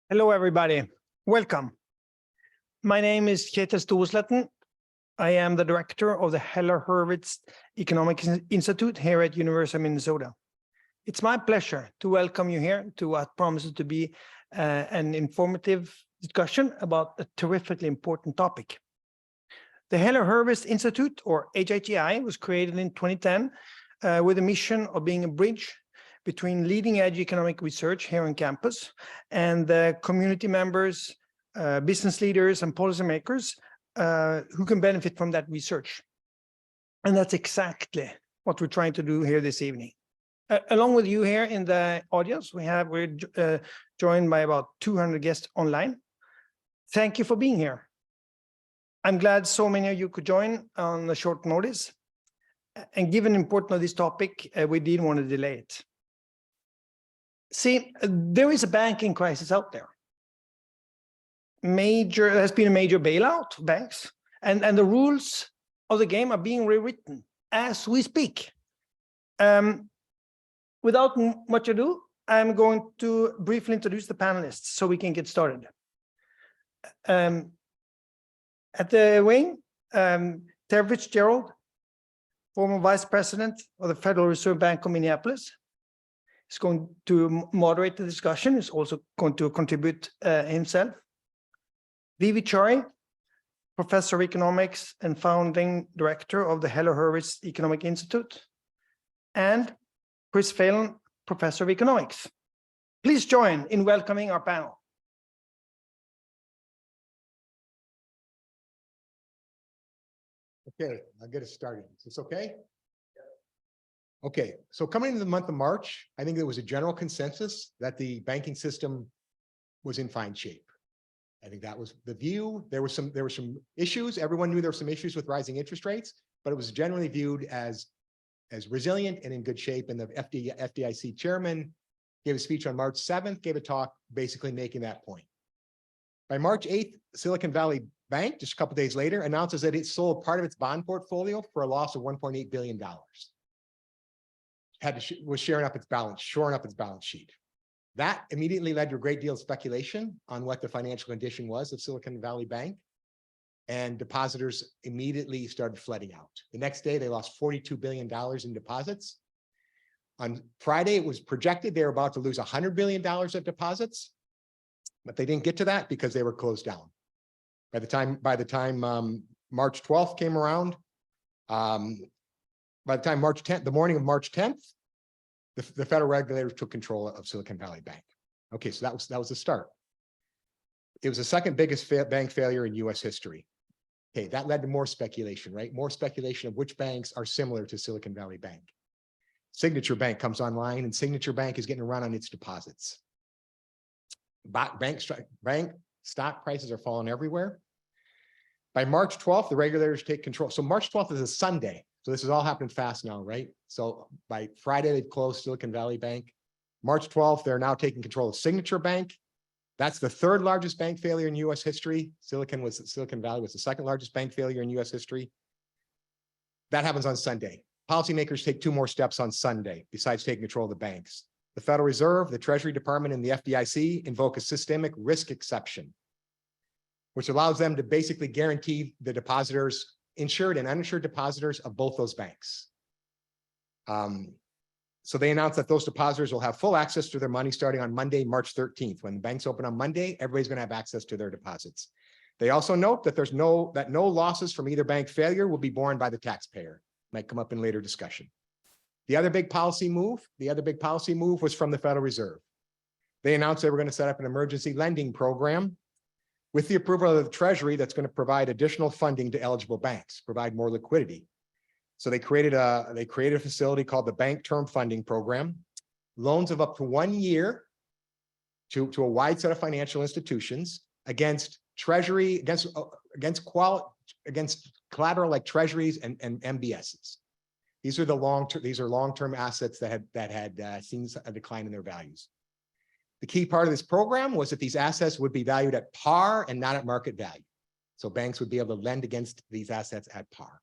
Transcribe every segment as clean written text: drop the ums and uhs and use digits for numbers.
Hello, everybody. Welcome. My name is Kjetil Storesletten. I am the director of the Heller-Hurwicz Economic Institute here at University of Minnesota. It's my pleasure to welcome you here to what promises to be an informative discussion about a terrifically important topic. The Heller-Hurwicz Institute, or HHEI, was created in 2010 with a mission of being a bridge between leading-edge economic research here on campus and the community members, business leaders, and policymakers who can benefit from that research. And that's exactly what we're trying to do here this evening. Along with you here in the audience, we're joined by about 200 guests online. Thank you for being here. I'm glad so many of you could join on a short notice. And given the importance of this topic, we didn't want to delay it. See, there is a banking crisis out there. There has been a major bailout of banks, and the rules of the game are being rewritten as we speak. Without much ado, I'm going to briefly introduce the panelists so we can get started. At the wing, Fitzgerald, former vice president of the Federal Reserve Bank of Minneapolis, is going to moderate the discussion. He's also going to contribute himself. VV Chari, professor of economics and founding director of the Heller-Hurwicz Economic Institute, and Phelan, professor of economics. Please join in welcoming our panel. Okay, I'll get it started. Is this okay? Okay, so coming into the month of March, I think there was a general consensus that the banking system was in fine shape. I think that was the view. There were some issues. Everyone knew there were some issues with rising interest rates, but it was generally viewed as resilient and in good shape. And the FDIC chairman gave a speech on March 7th, gave a talk basically making that point. By March 8th, Silicon Valley Bank, just a couple of days later, announces that it sold part of its bond portfolio for a loss of $1.8 billion. Was shoring up its balance sheet. That immediately led to a great deal of speculation on what the financial condition was of Silicon Valley Bank, and depositors immediately started flooding out. The next day, they lost $42 billion in deposits. On Friday, it was projected they were about to lose $100 billion of deposits, but they didn't get to that because they were closed down. By the time March 12th came around, by the time March 10th, the morning of March 10th, the federal regulators took control of Silicon Valley Bank. Okay, so that was the start. It was the second biggest bank failure in U.S. history. Okay, that led to more speculation, right? More speculation of which banks are similar to Silicon Valley Bank. Signature Bank comes online, and Signature Bank is getting a run on its deposits. Bank stock prices are falling everywhere. By March 12th, the regulators take control. So March 12th is a Sunday. So this is all happening fast now, right? So by Friday, they closed Silicon Valley Bank. March 12th, they're now taking control of Signature Bank. That's the third largest bank failure in U.S. history. Silicon Valley was the second largest bank failure in U.S. history. That happens on Sunday. Policymakers take two more steps on Sunday, besides taking control of the banks. The Federal Reserve, the Treasury Department, and the FDIC invoke a systemic risk exception, which allows them to basically guarantee the depositors, insured and uninsured depositors of both those banks. So they announced that those depositors will have full access to their money starting on Monday, March 13th. When the banks open on Monday, everybody's going to have access to their deposits. They also note that no losses from either bank failure will be borne by the taxpayer. Might come up in later discussion. The other big policy move was from the Federal Reserve. They announced they were going to set up an emergency lending program with the approval of the Treasury that's going to provide additional funding to eligible banks, provide more liquidity. So they created a facility called the Bank Term Funding Program, loans of up to 1 year to a wide set of financial institutions against Treasury, against collateral like Treasuries and MBSs. These are long-term assets that had seen a decline in their values. The key part of this program was that these assets would be valued at par and not at market value. So banks would be able to lend against these assets at par.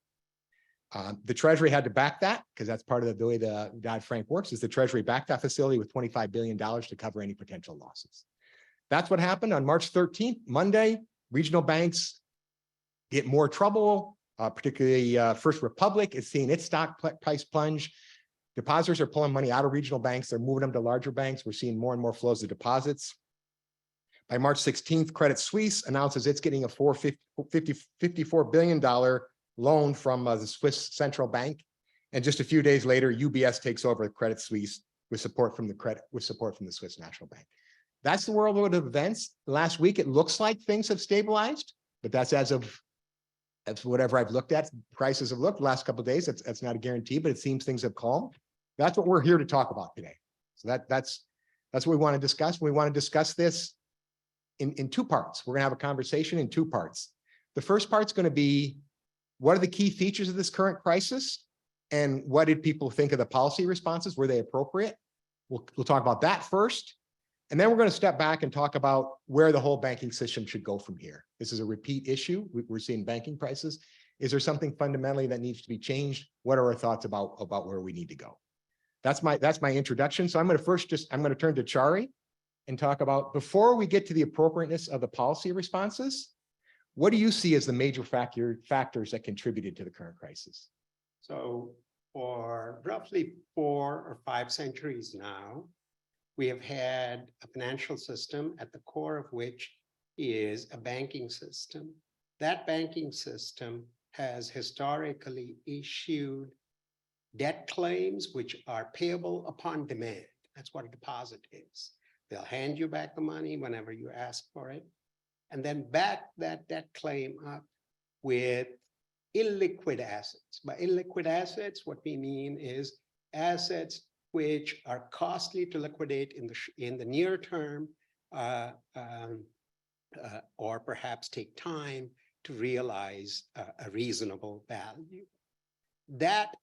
The Treasury had to back that, because that's part of the way the Dodd-Frank works, is the Treasury backed that facility with $25 billion to cover any potential losses. That's what happened on March 13th, Monday. Regional banks get more trouble, particularly First Republic is seeing its stock price plunge. Depositors are pulling money out of regional banks. They're moving them to larger banks. We're seeing more and more flows of deposits. By March 16th, Credit Suisse announces it's getting a $54 billion loan from the Swiss central bank. And just a few days later, UBS takes over Credit Suisse with support from the Swiss National Bank. That's the world of events. Last week, it looks like things have stabilized, but that's as of whatever I've looked at. Prices have looked the last couple of days. That's not a guarantee, but it seems things have calmed. That's what we're here to talk about today. So that's what we want to discuss. We want to discuss this in two parts. We're going to have a conversation in two parts. The first part's going to be, what are the key features of this current crisis? And what did people think of the policy responses? Were they appropriate? We'll talk about that first. And then we're going to step back and talk about where the whole banking system should go from here. This is a repeat issue. We're seeing banking prices. Is there something fundamentally that needs to be changed? What are our thoughts about where we need to go? That's my introduction. So I'm going to turn to Chari and talk about, before we get to the appropriateness of the policy responses, what do you see as the major factors that contributed to the current crisis? So for roughly 4 or 5 centuries now, we have had a financial system at the core of which is a banking system. That banking system has historically issued debt claims which are payable upon demand. That's what a deposit is. They'll hand you back the money whenever you ask for it, and then back that debt claim up with illiquid assets. By illiquid assets, what we mean is assets which are costly to liquidate in the near term, or perhaps take time to realize a reasonable value. That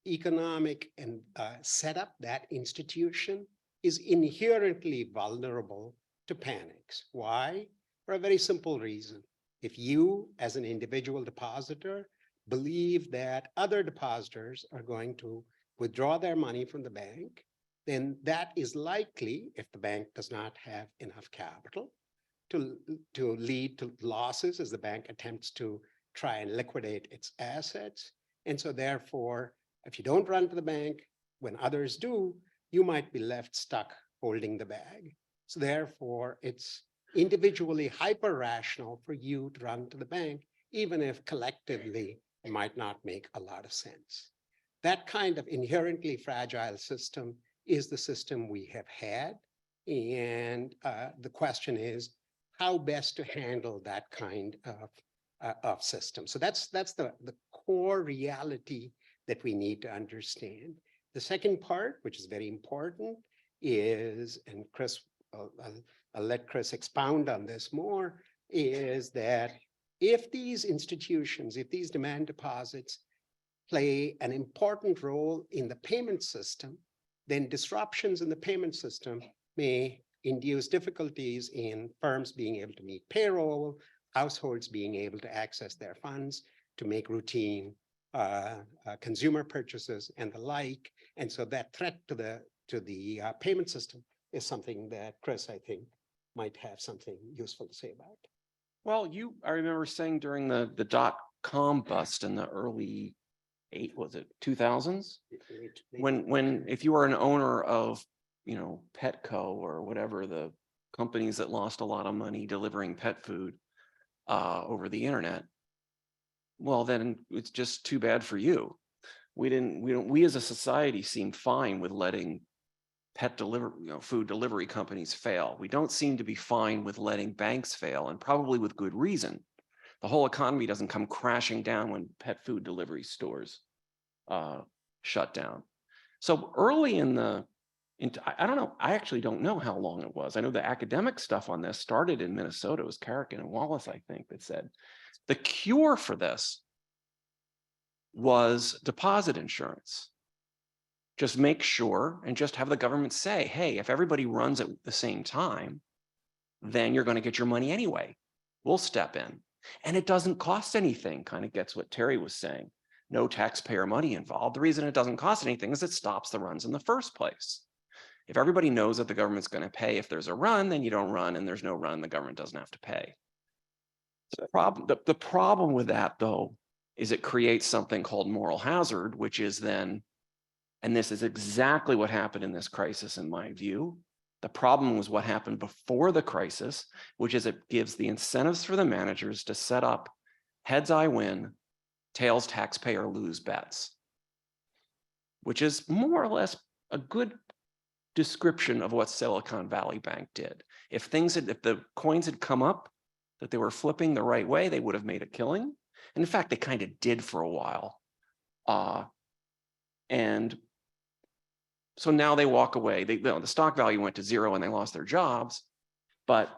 economic and setup, that institution, is inherently vulnerable to panics. Why? For a very simple reason. If you, as an individual depositor, believe that other depositors are going to withdraw their money from the bank, then that is likely, if the bank does not have enough capital, to lead to losses as the bank attempts to try and liquidate its assets. And so therefore, if you don't run to the bank, when others do, you might be left stuck holding the bag. So therefore, it's individually hyper-rational for you to run to the bank, even if collectively it might not make a lot of sense. That kind of inherently fragile system is the system we have had. And the question is how best to handle that kind of system. So that's the core reality that we need to understand. The second part, which is very important, is, and Chris, I'll let Chris expound on this more, is that if these institutions, if these demand deposits play an important role in the payment system, then disruptions in the payment system may induce difficulties in firms being able to meet payroll, households being able to access their funds to make routine consumer purchases and the like. And so that threat to the payment system is something that Chris, I think, might have something useful to say about. Well, I remember saying during the dot-com bust in the early 2000s, when if you were an owner of, Petco or whatever, the companies that lost a lot of money delivering pet food over the internet, well, then it's just too bad for you. We as a society seem fine with letting food delivery companies fail. We don't seem to be fine with letting banks fail, and probably with good reason. The whole economy doesn't come crashing down when pet food delivery stores shut down. So early I don't know, I actually don't know how long it was. I know the academic stuff on this started in Minnesota. It was Carrigan and Wallace, I think, that said the cure for this was deposit insurance. Just make sure and just have the government say, hey, if everybody runs at the same time, then you're going to get your money anyway. We'll step in. And it doesn't cost anything, kind of gets what Terry was saying. No taxpayer money involved. The reason it doesn't cost anything is it stops the runs in the first place. If everybody knows that the government's going to pay, if there's a run, then you don't run, and there's no run, the government doesn't have to pay. The problem with that, though, is it creates something called moral hazard, which is then, and this is exactly what happened in this crisis, in my view. The problem was what happened before the crisis, which is it gives the incentives for the managers to set up heads I win, tails taxpayer lose bets, which is more or less a good description of what Silicon Valley Bank did. If the coins had come up, that they were flipping the right way, they would have made a killing. And in fact, they kind of did for a while. And so now they walk away. The stock value went to zero and they lost their jobs. But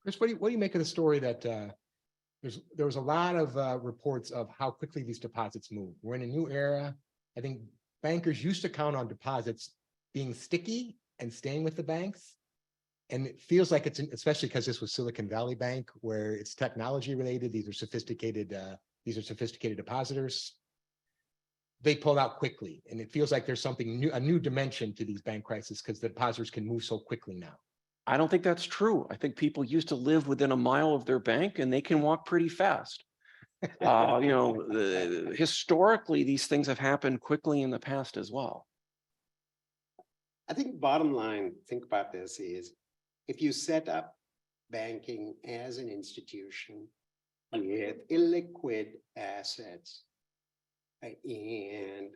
Chris, what do you make of the story that there was a lot of reports of how quickly these deposits move? We're in a new era. I think bankers used to count on deposits being sticky and staying with the banks. And it feels like it's, especially because this was Silicon Valley Bank, where it's technology related. These are sophisticated depositors. They pull out quickly, and it feels like there's something new, a new dimension to these bank crises because the depositors can move so quickly now. I don't think that's true. I think people used to live within a mile of their bank, and they can walk pretty fast. Historically, these things have happened quickly in the past as well. I think bottom line, think about this is, if you set up banking as an institution with illiquid assets and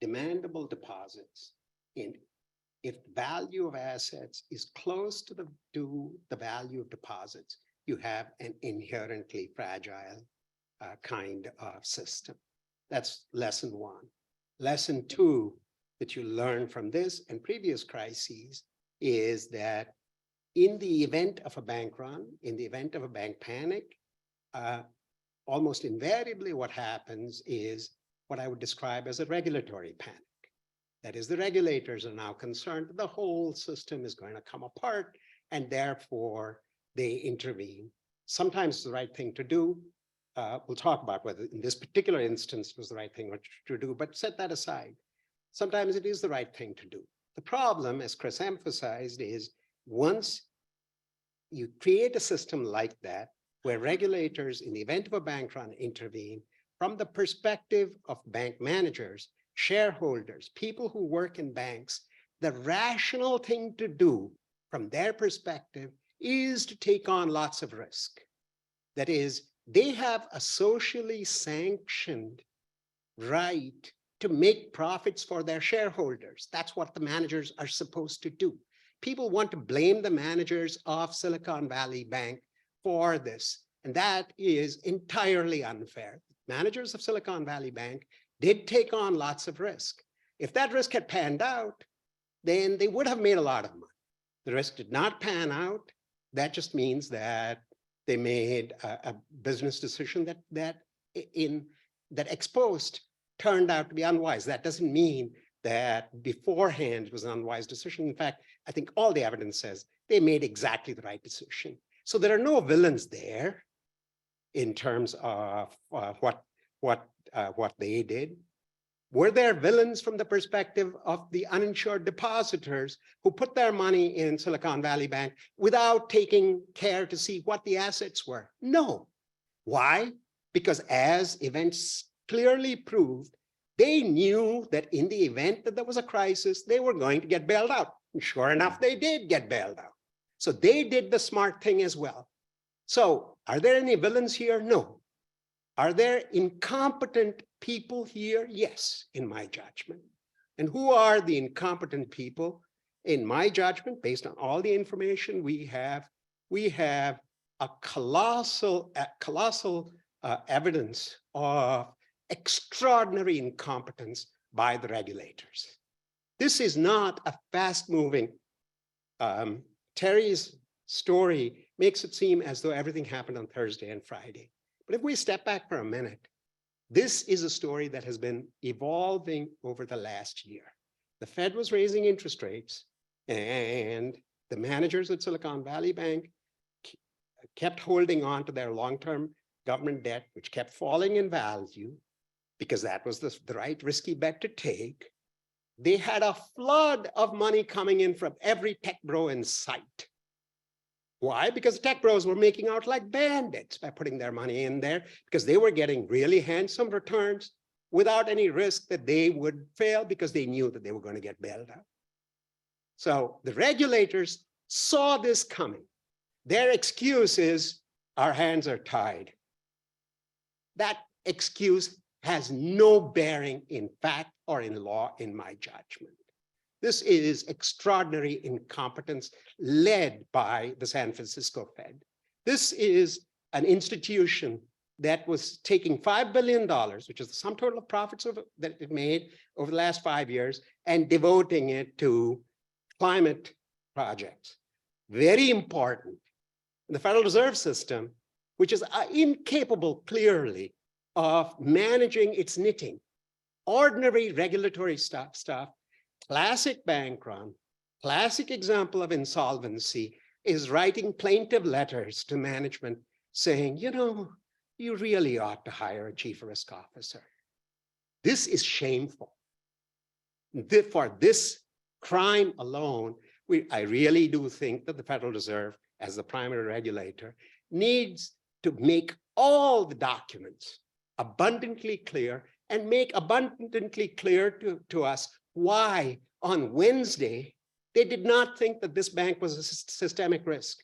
demandable deposits, and if value of assets is close to the value of deposits, you have an inherently fragile kind of system. That's lesson one. Lesson two that you learn from this and previous crises is that in the event of a bank run, in the event of a bank panic, almost invariably what happens is what I would describe as a regulatory panic. That is, the regulators are now concerned that the whole system is going to come apart, and therefore they intervene. Sometimes it's the right thing to do. We'll talk about whether in this particular instance it was the right thing to do, but set that aside. Sometimes it is the right thing to do. The problem, as Chris emphasized, is once you create a system like that, where regulators in the event of a bank run intervene, from the perspective of bank managers, shareholders, people who work in banks, the rational thing to do from their perspective is to take on lots of risk. That is, they have a socially sanctioned right to make profits for their shareholders. That's what the managers are supposed to do. People want to blame the managers of Silicon Valley Bank for this, and that is entirely unfair. Managers of Silicon Valley Bank did take on lots of risk. If that risk had panned out, then they would have made a lot of money. The risk did not pan out. That just means that they made a business decision that ex post turned out to be unwise. That doesn't mean that beforehand it was an unwise decision. In fact, I think all the evidence says they made exactly the right decision. So there are no villains there in terms of what they did. Were there villains from the perspective of the uninsured depositors who put their money in Silicon Valley Bank without taking care to see what the assets were? No. Why? Because as events clearly proved, they knew that in the event that there was a crisis, they were going to get bailed out. And sure enough, they did get bailed out. So they did the smart thing as well. So are there any villains here? No. Are there incompetent people here? Yes, in my judgment. And who are the incompetent people? In my judgment, based on all the information we have a colossal evidence of extraordinary incompetence by the regulators. This is not a fast-moving. Terry's story makes it seem as though everything happened on Thursday and Friday. But if we step back for a minute, this is a story that has been evolving over the last year. The Fed was raising interest rates, and the managers at Silicon Valley Bank kept holding on to their long-term government debt, which kept falling in value because that was the right risky bet to take. they had a flood of money coming in from every tech bro in sight. Why? Because tech bros were making out like bandits by putting their money in there because they were getting really handsome returns without any risk that they would fail because they knew that they were going to get bailed out. So the regulators saw this coming. Their excuse is our hands are tied. That excuse has no bearing in fact or in law, in my judgment. This is extraordinary incompetence led by the San Francisco Fed. This is an institution that was taking $5 billion, which is the sum total of profits that it made over the last 5 years, and devoting it to climate projects. Very important. The Federal Reserve System, which is incapable clearly of managing its knitting, ordinary regulatory stuff, classic bank run, classic example of insolvency, is writing plaintive letters to management saying, you know, you really ought to hire a chief risk officer. This is shameful. For this crime alone, I really do think that the Federal Reserve, as the primary regulator, needs to make all the documents abundantly clear and make abundantly clear to us why on Wednesday they did not think that this bank was a systemic risk.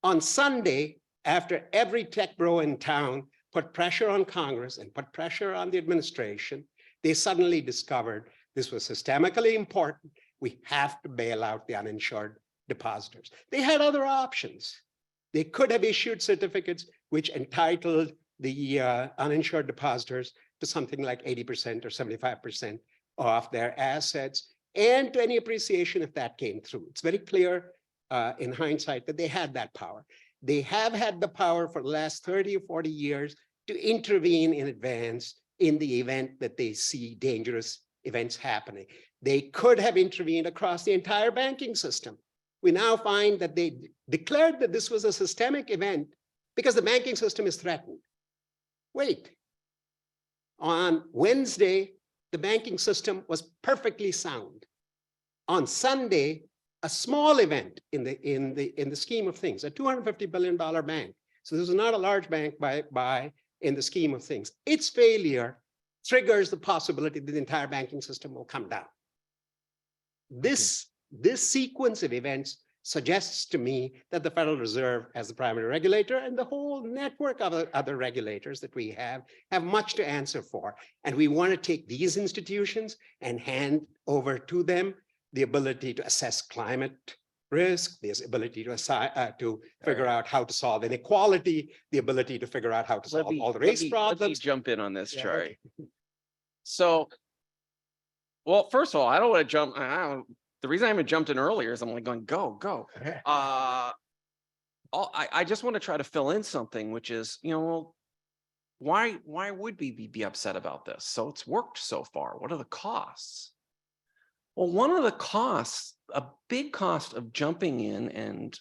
On Sunday, after every tech bro in town put pressure on Congress and put pressure on the administration, they suddenly discovered this was systemically important. We have to bail out the uninsured depositors. They had other options. They could have issued certificates which entitled the uninsured depositors to something like 80% or 75% of their assets and to any appreciation if that came through. It's very clear in hindsight that they had that power. They have had the power for the last 30 or 40 years to intervene in advance in the event that they see dangerous events happening. They could have intervened across the entire banking system. We now find that they declared that this was a systemic event because the banking system is threatened. Wait, on Wednesday, the banking system was perfectly sound. On Sunday, a small event in the scheme of things, a $250 billion bank. So this is not a large bank in the scheme of things. Its failure triggers the possibility that the entire banking system will come down. This sequence of events suggests to me that the Federal Reserve, as the primary regulator, and the whole network of other regulators that we have much to answer for. And we want to take these institutions and hand over to them the ability to assess climate risk, the ability to figure out how to solve inequality, the ability to figure out how to solve all the race problems. Let me jump in on this, Yeah, Chari. okay. So, well, first of all, I don't want to jump. The reason I haven't jumped in earlier is I'm like going, go. I just want to try to fill in something, which is, you know, well, why would we be upset about this? So it's worked so far. What are the costs? Well, one of the costs, a big cost of jumping in and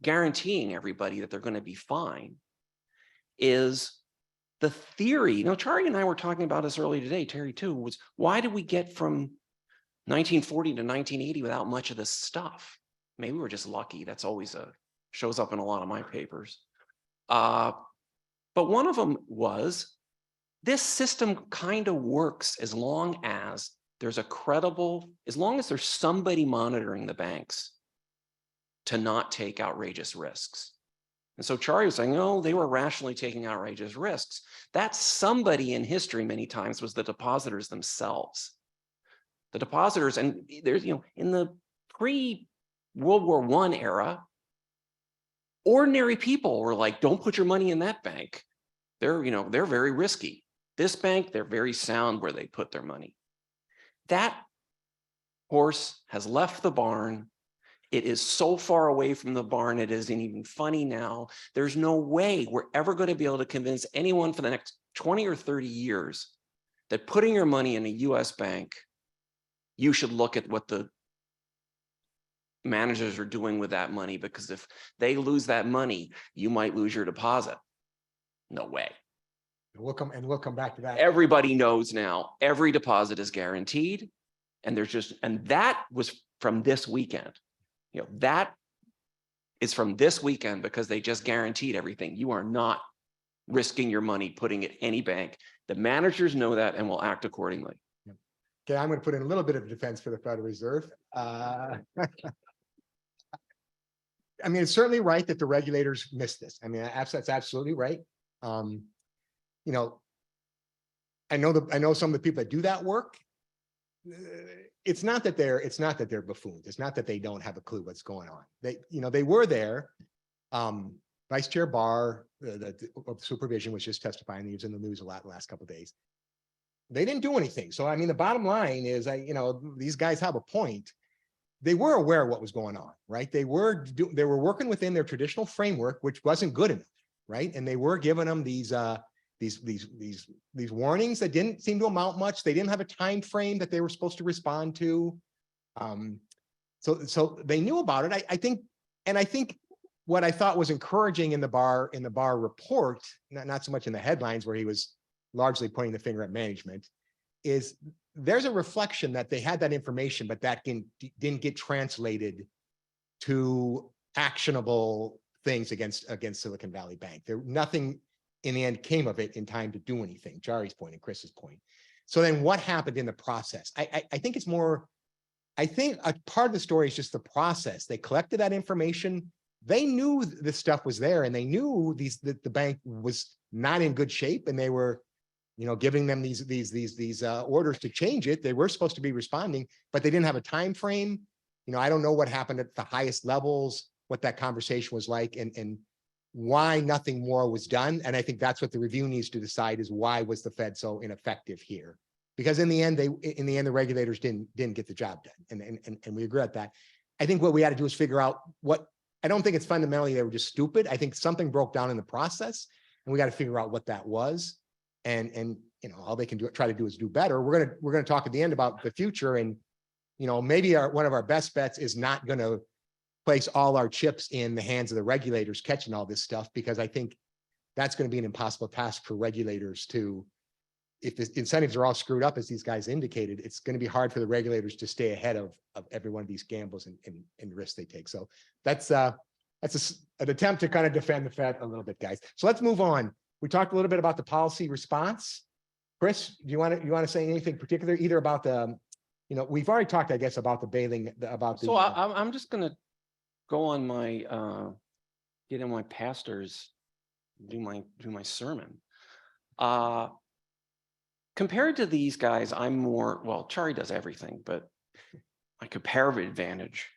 guaranteeing everybody that they're going to be fine is the theory. You know, Chari and I were talking about this earlier today, Terry too, was why did we get from 1940 to 1980 without much of this stuff? Maybe we're just lucky. That's always shows up in a lot of my papers. But one of them was this system kind of works as long as there's a credible, as long as there's somebody monitoring the banks to not take outrageous risks. And so Chari was saying, oh, they were rationally taking outrageous risks. That somebody in history many times was the depositors themselves. The depositors, and there's, you know, in the pre-World War I era, ordinary people were like, don't put your money in that bank. They're, you know, they're very risky. This bank, they're very sound where they put their money. That horse has left the barn. It is so far away from the barn, it isn't even funny now. There's no way we're ever going to be able to convince anyone for the next 20 or 30 years that putting your money in a US bank, you should look at what the managers are doing with that money, because if they lose that money, you might lose your deposit. No way. We'll come back to that. Everybody knows now, every deposit is guaranteed. And that was from this weekend. You know, that is from this weekend because they just guaranteed everything. You are not risking your money putting it any bank. The managers know that and will act accordingly. Okay, I'm going to put in a little bit of defense for the Federal Reserve. I mean, it's certainly right that the regulators missed this. I mean, that's absolutely right. You know, I know some of the people that do that work. It's not that they're buffoons. It's not that they don't have a clue what's going on. They were there. Vice Chair Barr, the supervision, was just testifying. He was in the news a lot the last couple of days. They didn't do anything. So, I mean, the bottom line is, these guys have a point. They were aware of what was going on, right? They were working within their traditional framework, which wasn't good enough, right? And they were giving them these warnings that didn't seem to amount much. They didn't have a time frame that they were supposed to respond to. So they knew about it. I think what I thought was encouraging in the Barr report, not so much in the headlines where he was largely pointing the finger at management, is there's a reflection that they had that information, but that didn't get translated to actionable things against Silicon Valley Bank. Nothing in the end came of it in time to do anything. Chari's point and Chris's point. So then what happened in the process? I think it's more, I think a part of the story is just the process. They collected that information. They knew this stuff was there, and they knew that the bank was not in good shape, and they were, giving them these orders to change it. They were supposed to be responding, but they didn't have a time frame. I don't know what happened at the highest levels, what that conversation was like, and why nothing more was done. And I think that's what the review needs to decide, is why was the Fed so ineffective here? Because in the end, the regulators didn't get the job done, and we regret that. I think what we had to do is figure out I don't think it's fundamentally they were just stupid. I think something broke down in the process, and we got to figure out what that was. And all they can try to do is do better. We're gonna talk at the end about the future, and maybe one of our best bets is not going to place all our chips in the hands of the regulators catching all this stuff, because I think that's going to be an impossible task for regulators to. If the incentives are all screwed up, as these guys indicated, it's going to be hard for the regulators to stay ahead of every one of these gambles and risks they take. So that's an attempt to kind of defend the Fed a little bit, guys. So let's move on. We talked a little bit about the policy response. Chris, do you want to say anything particular, either about the, we've already talked, I guess, about the bailing, So I'm just going to go on my, get in my pastor's, do my sermon. Compared to these guys, I'm more, well, Chari does everything, but my comparative advantage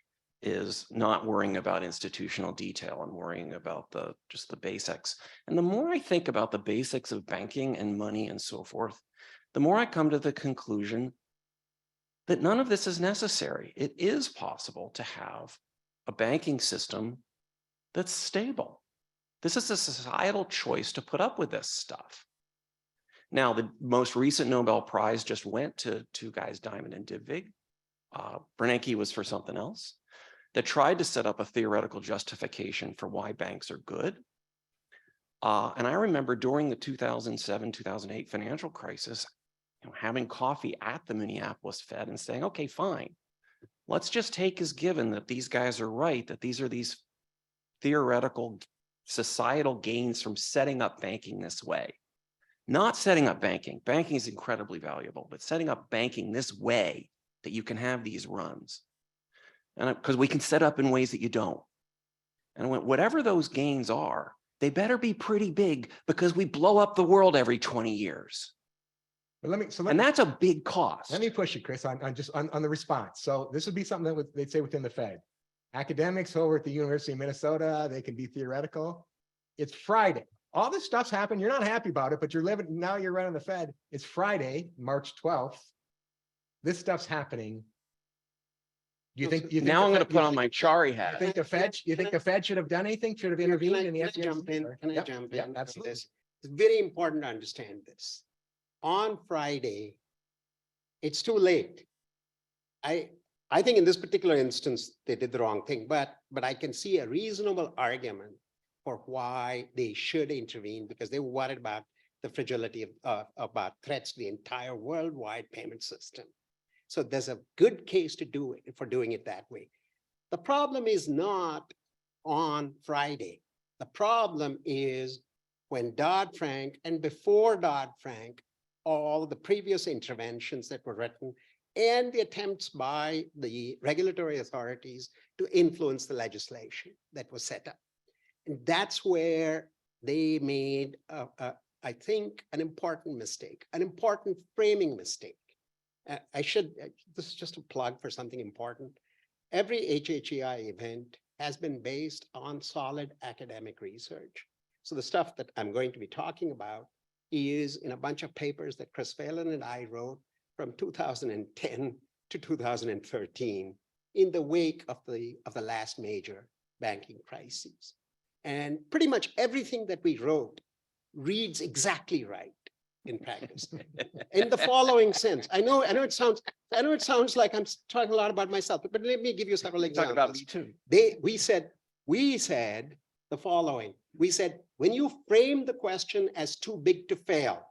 is not worrying about institutional detail and worrying about just the basics. And the more I think about the basics of banking and money and so forth, the more I come to the conclusion that none of this is necessary. It is possible to have a banking system that's stable. This is a societal choice to put up with this stuff. Now, the most recent Nobel Prize just went to two guys, Diamond and Dybvig. Bernanke was for something else, that tried to set up a theoretical justification for why banks are good. And I remember during the 2007-2008 financial crisis, having coffee at the Minneapolis Fed and saying, okay, fine, let's just take as given that these guys are right, that these are these theoretical societal gains from setting up banking this way. Not setting up banking. Banking is incredibly valuable, but setting up banking this way that you can have these runs. And because we can set up in ways that you don't. And I went, whatever those gains are, they better be pretty big, because we blow up the world every 20 years. But and that's a big cost. Let me push you, Chris, on the response. So this would be something that they'd say within the Fed. Academics over at the University of Minnesota, they can be theoretical. It's Friday. All this stuff's happened. You're not happy about it, but you're running the Fed. It's Friday, March 12th. This stuff's happening. Do you think now I'm going to put on my Chari hat. You think the Fed should have done anything? Should have intervened in the FDIC? Can I jump in? Absolutely. It's very important to understand this. On Friday, it's too late. I think in this particular instance, they did the wrong thing, but I can see a reasonable argument for why they should intervene, because they were worried about the fragility of about threats to the entire worldwide payment system. So there's a good case to do it for doing it that way. The problem is not on Friday. The problem is when Dodd-Frank and before Dodd-Frank, all the previous interventions that were written and the attempts by the regulatory authorities to influence the legislation that was set up. And that's where they made, I think, an important mistake, an important framing mistake. This is just a plug for something important. Every HHEI event has been based on solid academic research. So the stuff that I'm going to be talking about is in a bunch of papers that Chris Phelan and I wrote from 2010 to 2013 in the wake of the last major banking crises. And pretty much everything that we wrote reads exactly right in practice. In the following sense, I know it sounds like I'm talking a lot about myself, but let me give you several examples. Talk about me too. We said the following. We said, when you frame the question as too big to fail,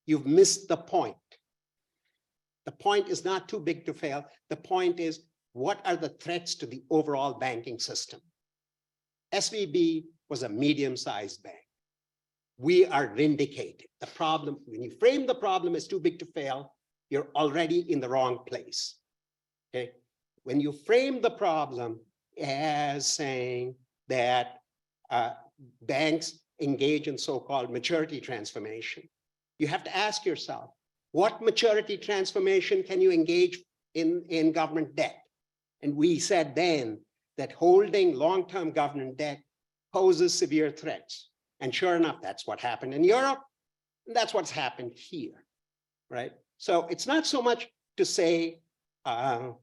you've missed the point. The point is not too big to fail. The point is, what are the threats to the overall banking system? SVB was a medium-sized bank. We are vindicated. The problem, when you frame the problem as too big to fail, you're already in the wrong place. Okay. When you frame the problem as saying that banks engage in so-called maturity transformation, you have to ask yourself, what maturity transformation can you engage in government debt? And we said then that holding long-term government debt poses severe threats. And sure enough, that's what happened in Europe. And that's what's happened here, right? So it's not so much to say, it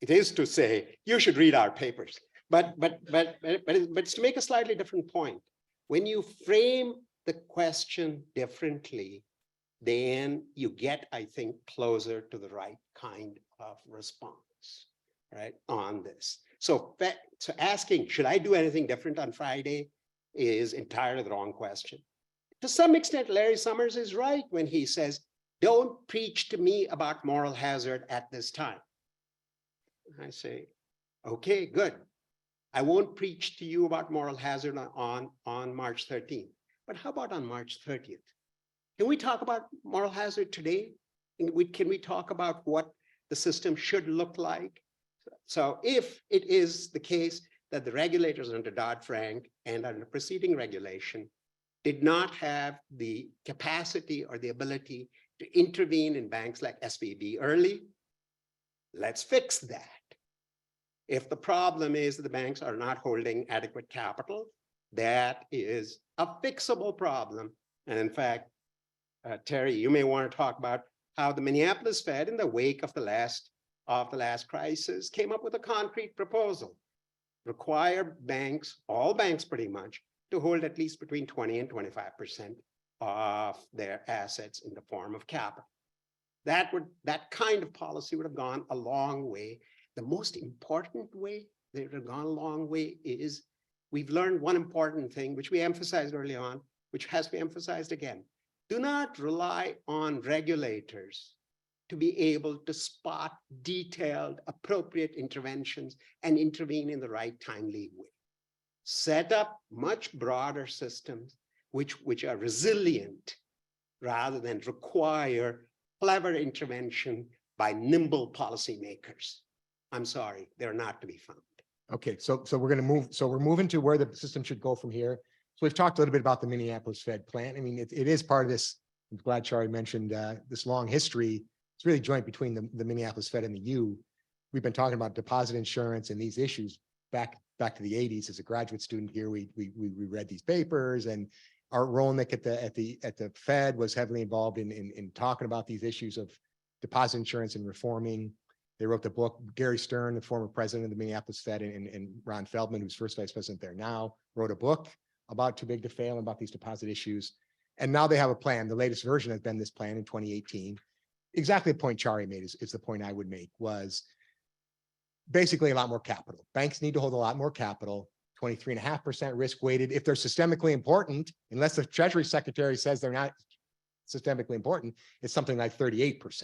is to say, you should read our papers, but it's to make a slightly different point. When you frame the question differently, then you get, I think, closer to the right kind of response, right, on this. So asking, should I do anything different on Friday, is entirely the wrong question. To some extent, Larry Summers is right when he says, don't preach to me about moral hazard at this time. I say, okay, good. I won't preach to you about moral hazard on March 13th, but how about on March 30th? Can we talk about moral hazard today? Can we talk about what the system should look like? So if it is the case that the regulators under Dodd-Frank and under preceding regulation did not have the capacity or the ability to intervene in banks like SVB early, let's fix that. If the problem is that the banks are not holding adequate capital, that is a fixable problem. And in fact, Terry, you may want to talk about how the Minneapolis Fed, in the wake of the last crisis, came up with a concrete proposal. Require banks, all banks pretty much, to hold at least between 20 and 25% of their assets in the form of capital. That kind of policy would have gone a long way. The most important way that would have gone a long way is we've learned one important thing, which we emphasized early on, which has to be emphasized again. Do not rely on regulators to be able to spot detailed, appropriate interventions and intervene in the right timely way. Set up much broader systems which are resilient rather than require clever intervention by nimble policymakers. I'm sorry, they're not to be found. Okay, so we're going to move. So we're moving to where the system should go from here. So we've talked a little bit about the Minneapolis Fed plan. I mean, it is part of this. I'm glad Chari mentioned this long history. It's really joint between the Minneapolis Fed and the U. We've been talking about deposit insurance and these issues back to the 80s. As a graduate student here, we read these papers, and Art Rolnick at the Fed was heavily involved in talking about these issues of deposit insurance and reforming. They wrote the book. Gary Stern, the former president of the Minneapolis Fed, and Ron Feldman, who's first vice president there now, wrote a book about too big to fail and about these deposit issues. And now they have a plan. The latest version has been this plan in 2018. Exactly the point Chari made is the point I would make, was basically a lot more capital. Banks need to hold a lot more capital, 23.5% risk weighted. If they're systemically important, unless the Treasury Secretary says they're not systemically important, it's something like 38%.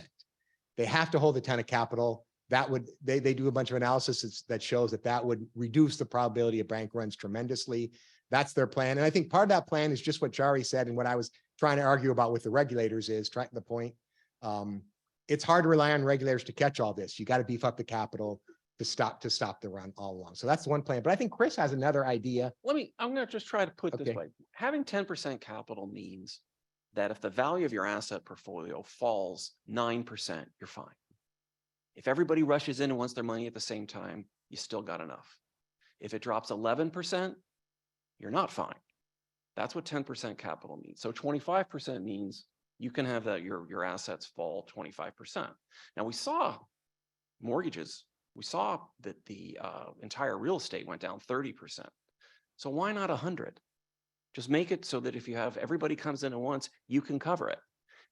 They have to hold a ton of capital. That would, they do a bunch of analysis that shows that would reduce the probability of bank runs tremendously. That's their plan. And I think part of that plan is just what Chari said. And what I was trying to argue about with the regulators is trying the point. It's hard to rely on regulators to catch all this. You got to beef up the capital to stop the run all along. So that's one plan. But I think Chris has another idea. I'm going to just try to put it this Okay. way. Having 10% capital means that if the value of your asset portfolio falls 9%, you're fine. If everybody rushes in and wants their money at the same time, you still got enough. If it drops 11%, you're not fine. That's what 10% capital means. So 25% means you can have that your assets fall 25%. Now we saw mortgages. We saw that the entire real estate went down 30%. So why not 100? Just make it so that if you have everybody comes in at once, you can cover it.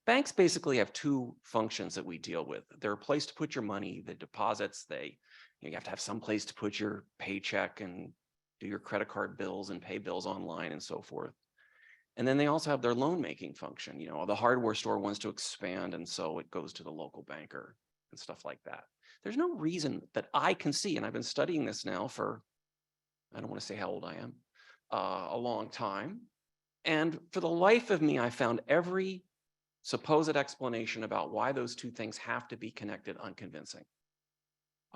Banks basically have two functions that we deal with. They're a place to put your money, the deposits, you have to have some place to put your paycheck and do your credit card bills and pay bills online and so forth. And then they also have their loan making function. You know, the hardware store wants to expand, and so it goes to the local banker and stuff like that. There's no reason that I can see, and I've been studying this now for, I don't want to say how old I am, a long time. And for the life of me, I found every supposed explanation about why those two things have to be connected unconvincing.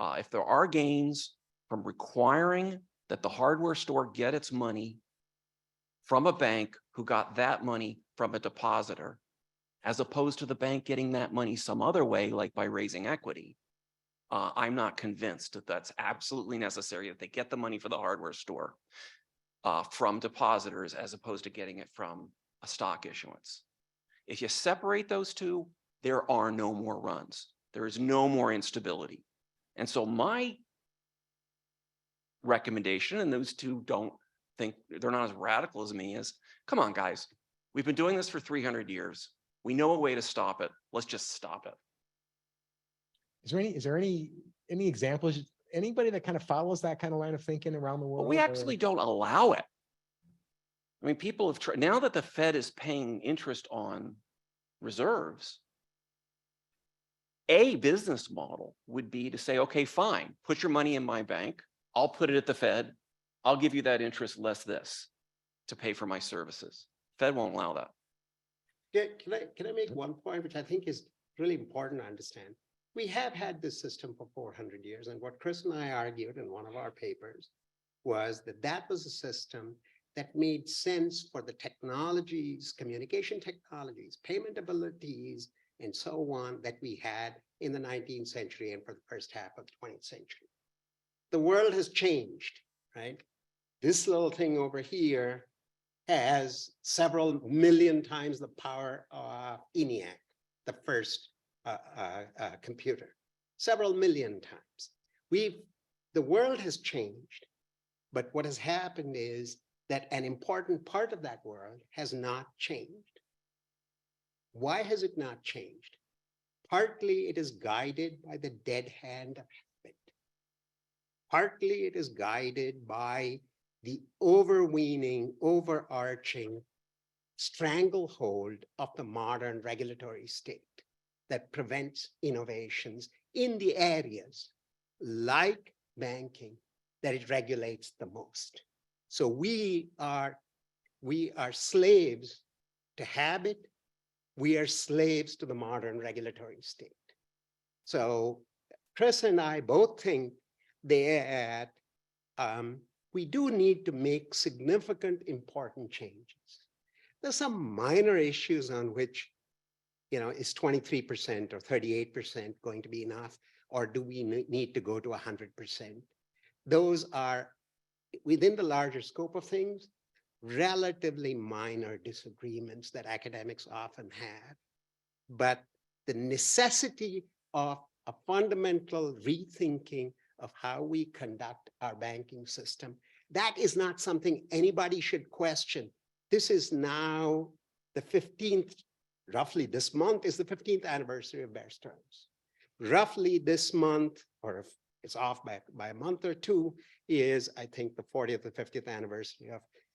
If there are gains from requiring that the hardware store get its money from a bank who got that money from a depositor, as opposed to the bank getting that money some other way, like by raising equity, I'm not convinced that that's absolutely necessary, that they get the money for the hardware store from depositors as opposed to getting it from a stock issuance. If you separate those two, there are no more runs. There is no more instability. And so my recommendation, and those two don't think, they're not as radical as me, is come on, guys. We've been doing this for 300 years. We know a way to stop it. Let's just stop it. Is there any examples? Anybody that kind of follows that kind of line of thinking around the world? But we actually don't allow it. I mean, people have tried, now that the Fed is paying interest on reserves, a business model would be to say, okay, fine, put your money in my bank. I'll put it at the Fed. I'll give you that interest less this to pay for my services. Fed won't allow that. Yeah, can I make one point, which I think is really important to understand? We have had this system for 400 years. And what Chris and I argued in one of our papers was that that was a system that made sense for the technologies, communication technologies, payment abilities, and so on that we had in the 19th century and for the first half of the 20th century. The world has changed, right? This little thing over here has several million times the power of ENIAC, the first computer, several million times. The world has changed, but what has happened is that an important part of that world has not changed. Why has it not changed? Partly it is guided by the dead hand of habit. Partly it is guided by the overweening, overarching stranglehold of the modern regulatory state that prevents innovations in the areas like banking that it regulates the most. So we are slaves to habit. We are slaves to the modern regulatory state. So Chris and I both think that we do need to make significant, important changes. There's some minor issues on which, is 23% or 38% going to be enough, or do we need to go to 100%? Those are, within the larger scope of things, relatively minor disagreements that academics often have. But the necessity of a fundamental rethinking of how we conduct our banking system, that is not something anybody should question. This is now the 15th, roughly this month is the 15th anniversary of Bear Stearns. Roughly this month, or if it's off by a month or two, is I think the 40th or 50th anniversary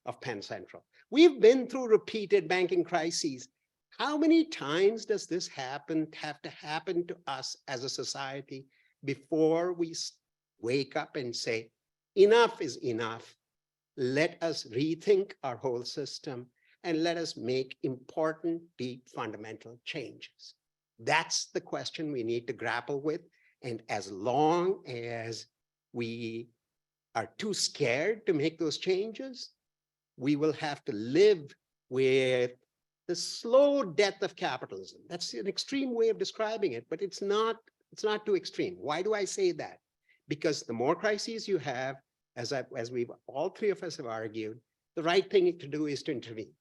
of Penn Central. We've been through repeated banking crises. How many times does this have to happen to us as a society before we wake up and say, enough is enough. Let us rethink our whole system and let us make important, deep, fundamental changes. That's the question we need to grapple with. And as long as we are too scared to make those changes, we will have to live with the slow death of capitalism. That's an extreme way of describing it, but it's not too extreme. Why do I say that? Because the more crises you have, as we've all three of us have argued, the right thing to do is to intervene.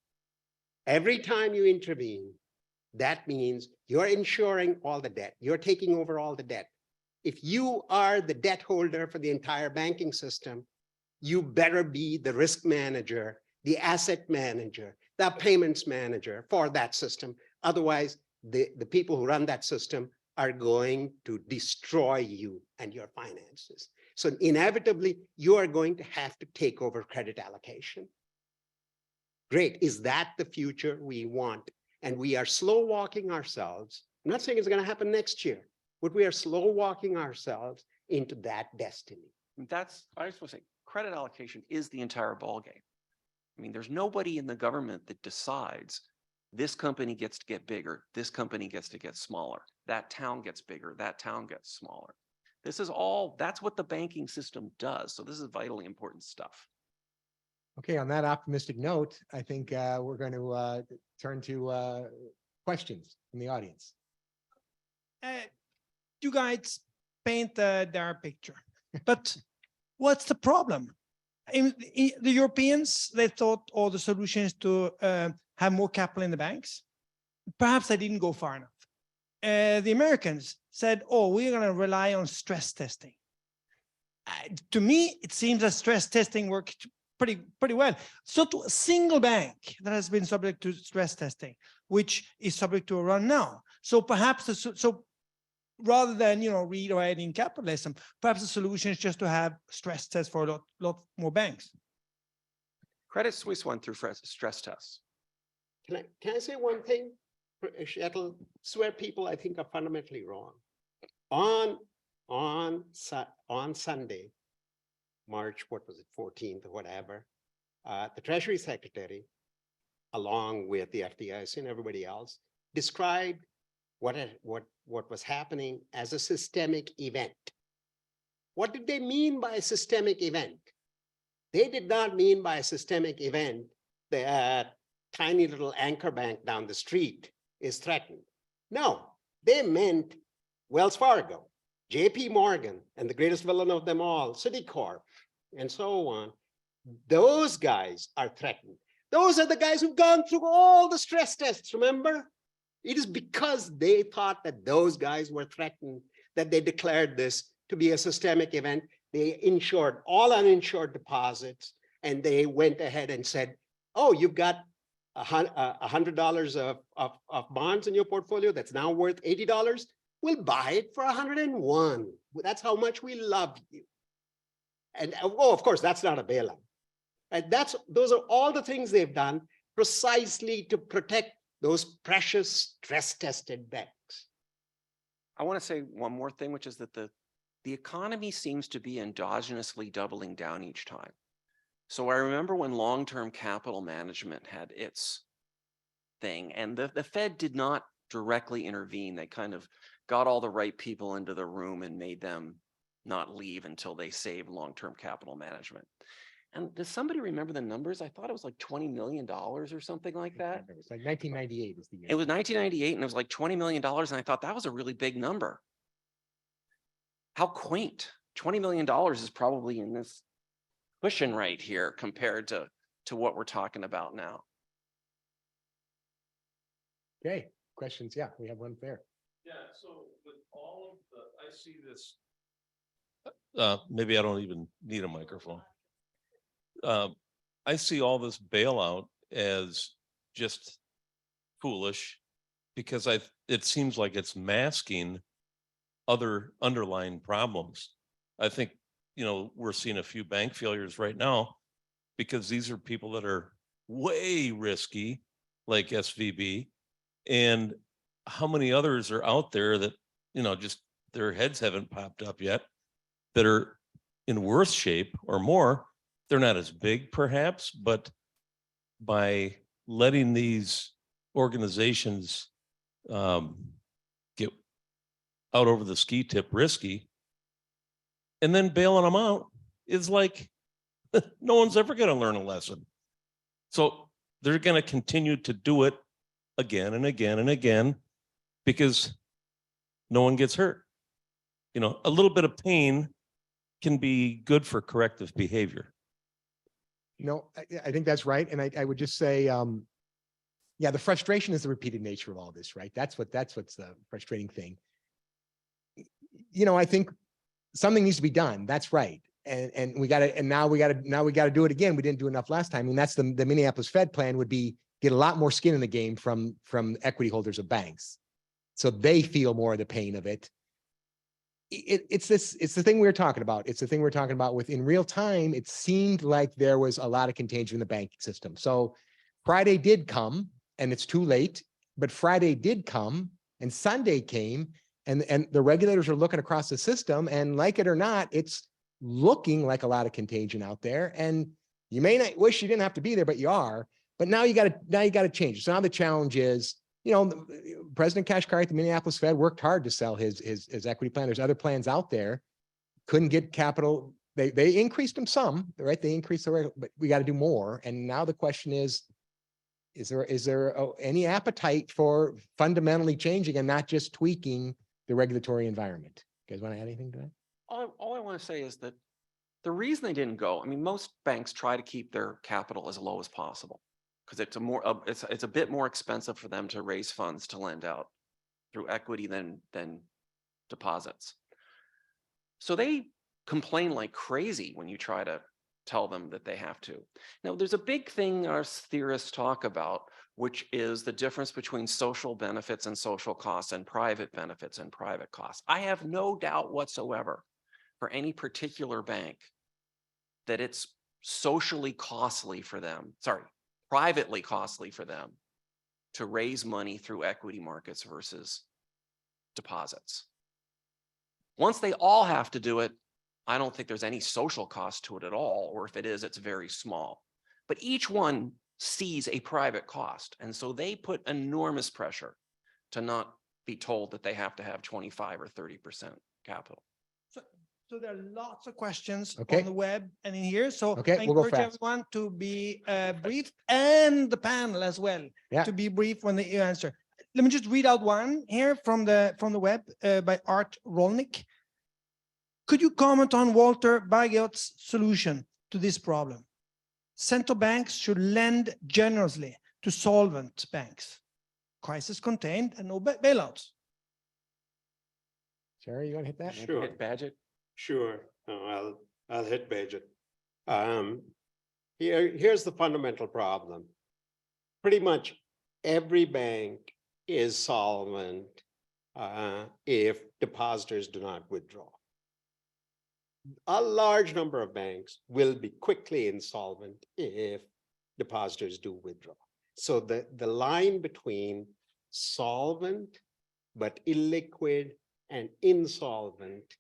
Every time you intervene, that means you're insuring all the debt. You're taking over all the debt. If you are the debt holder for the entire banking system, you better be the risk manager, the asset manager, the payments manager for that system. Otherwise, the people who run that system are going to destroy you and your finances. So inevitably, you are going to have to take over credit allocation. Great. Is that the future we want? And we are slow walking ourselves. I'm not saying it's going to happen next year, but we are slow walking ourselves into that destiny. I just want to say, credit allocation is the entire ballgame. I mean, there's nobody in the government that decides this company gets to get bigger, this company gets to get smaller, that town gets bigger, that town gets smaller. This is all, that's what the banking system does. So this is vitally important stuff. Okay, on that optimistic note, I think we're going to turn to questions from the audience. You guys paint their picture, but what's the problem? The Europeans, they thought all the solutions to have more capital in the banks. Perhaps they didn't go far enough. The Americans said, oh, we're going to rely on stress testing. To me, it seems that stress testing worked pretty well. So to a single bank that has been subject to stress testing, which is subject to a run now. So perhaps, rather than, rewriting capitalism, perhaps the solution is just to have stress tests for a lot more banks. Credit Suisse went through stress tests. Can I say one thing? It'll swear people I think are fundamentally wrong. On Sunday, March, what was it, 14th or whatever, the Treasury Secretary, along with the FDIC and everybody else, described what was happening as a systemic event. What did they mean by a systemic event? They did not mean by a systemic event that tiny little anchor bank down the street is threatened. No, they meant Wells Fargo, JP Morgan, and the greatest villain of them all, Citicorp, and so on. Those guys are threatened. Those are the guys who've gone through all the stress tests, remember? It is because they thought that those guys were threatened that they declared this to be a systemic event. They insured all uninsured deposits, and they went ahead and said, oh, you've got $100 of bonds in your portfolio that's now worth $80. We'll buy it for 101. That's how much we love you. And oh, of course, that's not a bailout. And those are all the things they've done precisely to protect those precious stress-tested banks. I want to say one more thing, which is that the economy seems to be endogenously doubling down each time. So I remember when long-term capital management had its thing, and the Fed did not directly intervene. They kind of got all the right people into the room and made them not leave until they saved long-term capital management. And does somebody remember the numbers? I thought it was like $20 million or something like that. It's like 1998 is the year. It was 1998 and it was like $20 million. And I thought that was a really big number. How quaint. $20 million is probably in this cushion right here compared to what we're talking about now. Okay, questions? Yeah, we have one there. Yeah, so with all of I see this. Maybe I don't even need a microphone. I see all this bailout as just foolish because it seems like it's masking other underlying problems. I think, we're seeing a few bank failures right now because these are people that are way risky, like SVB, And how many others are out there that, just their heads haven't popped up yet, that are in worse shape or more? They're not as big perhaps, but by letting these organizations get out over the ski tip risky and then bailing them out is like, no one's ever going to learn a lesson. So they're going to continue to do it again and again and again because no one gets hurt. A little bit of pain can be good for corrective behavior. I think that's right. And I would just say, yeah, the frustration is the repeated nature of all this, right? That's what's the frustrating thing. I think something needs to be done. That's right. And now we got to do it again. We didn't do enough last time. And that's the Minneapolis Fed plan would be get a lot more skin in the game from equity holders of banks. So they feel more of the pain of it. It's the thing we were talking about. It's the thing we're talking about with in real time. It seemed like there was a lot of contagion in the banking system. So Friday did come and it's too late, but Friday did come and Sunday came and the regulators are looking across the system and like it or not, it's looking like a lot of contagion out there. And you may not wish you didn't have to be there, but you are. But now you got to change. So now the challenge is, President Kashkari at the Minneapolis Fed worked hard to sell his equity plan. There's other plans out there. Couldn't get capital. They increased them some, right? They increased the rate, but we got to do more. And now the question is there any appetite for fundamentally changing and not just tweaking the regulatory environment? You guys want to add anything to that? All I want to say is that the reason they didn't go, most banks try to keep their capital as low as possible because it's a bit more expensive for them to raise funds to lend out through equity than deposits. So they complain like crazy when you try to tell them that they have to. Now, there's a big thing our theorists talk about, which is the difference between social benefits and social costs and private benefits and private costs. I have no doubt whatsoever for any particular bank that it's socially costly for them, privately costly for them to raise money through equity markets versus deposits. Once they all have to do it, I don't think there's any social cost to it at all, or if it is, it's very small. But each one sees a private cost, and so they put enormous pressure to not be told that they have to have 25 or 30% capital. So there are lots of questions Okay. on the web and in here. So Okay, I we'll go encourage fast. everyone to be brief and the panel as well Yeah. to be brief when they answer. Let me just read out one here from the web by Art Rolnick. Could you comment on Walter Bagot's solution to this problem? Central banks should lend generously to solvent banks. Crisis contained and no bailouts. Chari, you want to hit that? Sure. Hit Badgett? Sure. No, I'll hit Badgett. Here's the fundamental problem. Pretty much every bank is solvent if depositors do not withdraw. A large number of banks will be quickly insolvent if depositors do withdraw. So the line between solvent but illiquid and insolvent